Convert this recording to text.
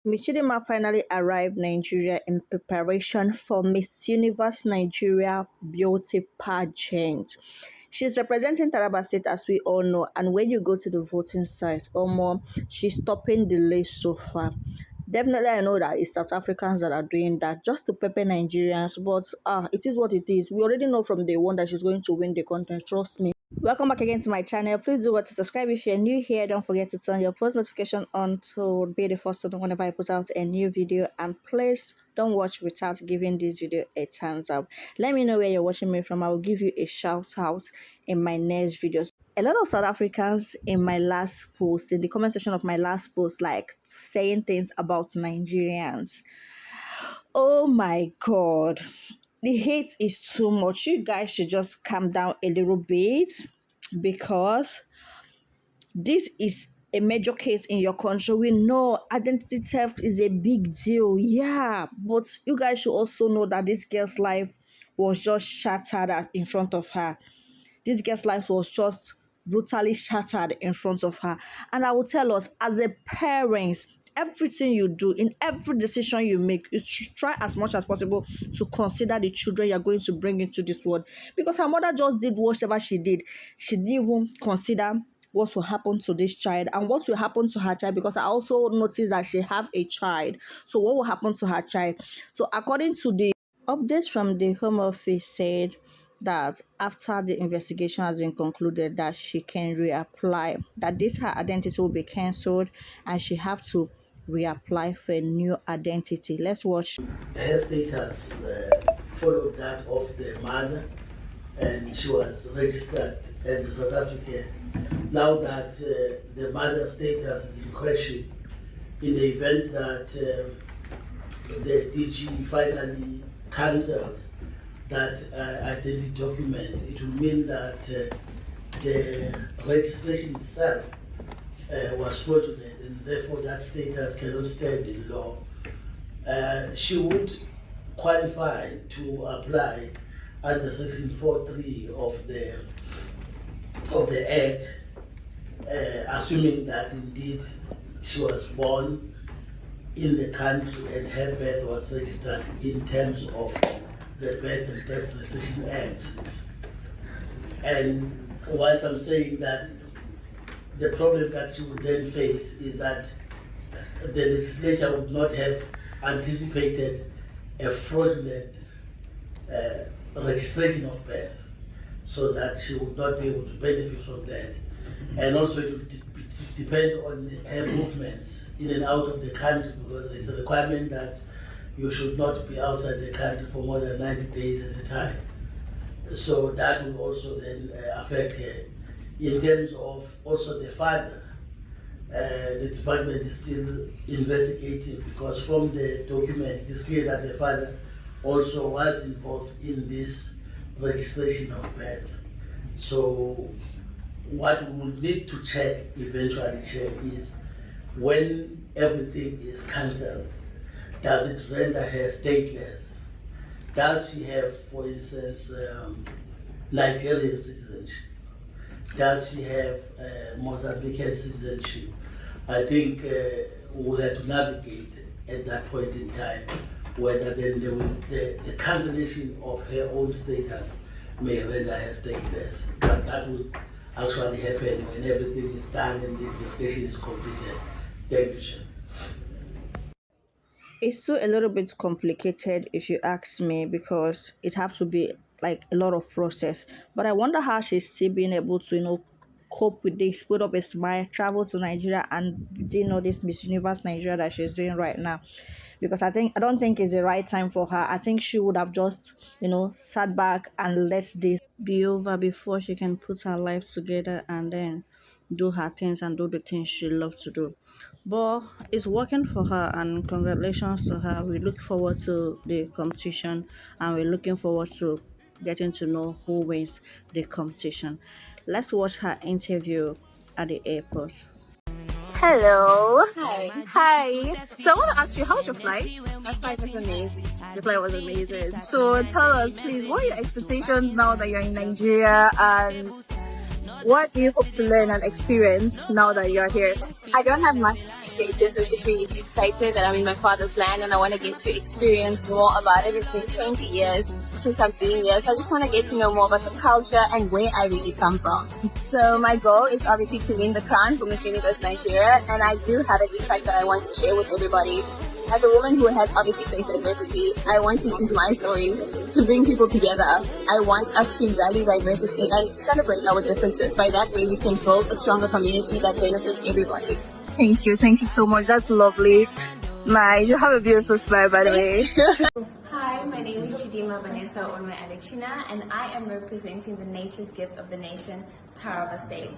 Miss Chidima finally arrived Nigeria in preparation for Miss Universe Nigeria beauty pageant. She's representing Taraba State, as we all know, and when you go to the voting site, or more, she's topping the list so far. Definitely, I know that it's South Africans that are doing that just to pepper Nigerians, but it is what it is. We already know from day one that she's going to win the contest. Trust me. Welcome back again to my channel. Please do what to subscribe if you're new here. Don't forget to turn your post notification on to be the first to know whenever I put out a new video. And please don't watch without giving this video a thumbs up. Let me know where you're watching me from. I will give you a shout out in my next video. A lot of South Africans in my last post, in the comment section of my last post, like saying things about Nigerians. Oh my god, the hate is too much. You guys should just calm down a little bit, because this is a major case in your country. We know identity theft is a big deal, yeah, but you guys should also know that this girl's life was just shattered in front of her. This girl's life was just brutally shattered in front of her. And I will tell us, as a parent, everything you do, in every decision you make, you should try as much as possible to consider the children you're going to bring into this world. Because her mother just did whatever she did. She didn't even consider what will happen to this child and what will happen to her child, because I also noticed that she have a child. So what will happen to her child? So according to the updates from the Home Office, said that after the investigation has been concluded, that she can reapply, that this her identity will be cancelled and she have to reapply for a new identity. Let's watch. Her status followed that of the mother, and she was registered as a South African. Now that the mother's status is in question, in the event that the DG finally cancels that identity document, it will mean that the registration itself was fraudulent, and therefore that status cannot stand in law. She would qualify to apply under Section 4.3 of the Act, assuming that indeed she was born in the country and her birth was registered in terms of the Birth and Death Registration Act. And whilst I'm saying that, the problem that she would then face is that the legislature would not have anticipated a fraudulent registration of birth, so that she would not be able to benefit from that. And also it would depend on her movements in and out of the country, because it's a requirement that you should not be outside the country for more than 90 days at a time. So that will also then affect her. In terms of also the father, the department is still investigating, because from the document it is clear that the father also was involved in this registration of birth. So what we will need to eventually check is, when everything is cancelled, does it render her stateless? Does she have, for instance, Nigerian citizenship? Does she have Mozambican citizenship? I think we'll have to navigate at that point in time whether then the cancellation of her own status may render her stateless. But that will actually happen when everything is done and the investigation is completed. Thank you, Sharon. It's still a little bit complicated if you ask me, because it has to be like a lot of process. But I wonder how she's still being able to, cope with this, put up a smile, travel to Nigeria, and this Miss Universe Nigeria that she's doing right now. Because I don't think it's the right time for her. I think she would have just, sat back and let this be over before she can put her life together and then do her things and do the things she loves to do. But it's working for her, and congratulations to her. We look forward to the competition, and we're looking forward to getting to know who wins the competition. Let's watch her interview at the airport. Hello. Hi. Hi. So I want to ask you, how was your flight? My flight was amazing. The flight was amazing. So tell us, please, what are your expectations now that you're in Nigeria, and what do you hope to learn and experience now that you're here? I don't have much occasion. So just really excited that I'm in my father's land and I want to get to experience more about it. It's been 20 years since I've been here, so I just want to get to know more about the culture and where I really come from. So my goal is obviously to win the crown for Miss Universe Nigeria, and I do have an impact that I want to share with everybody. As a woman who has obviously faced adversity, I want to use my story to bring people together. I want us to value diversity and celebrate our differences. By that way, we can build a stronger community that benefits everybody. Thank you so much. That's lovely. You have a beautiful smile, by the way. Hi, my name is Chidima Vanessa Onwe Alexina, and I am representing the Nature's Gift of the Nation, Taraba State.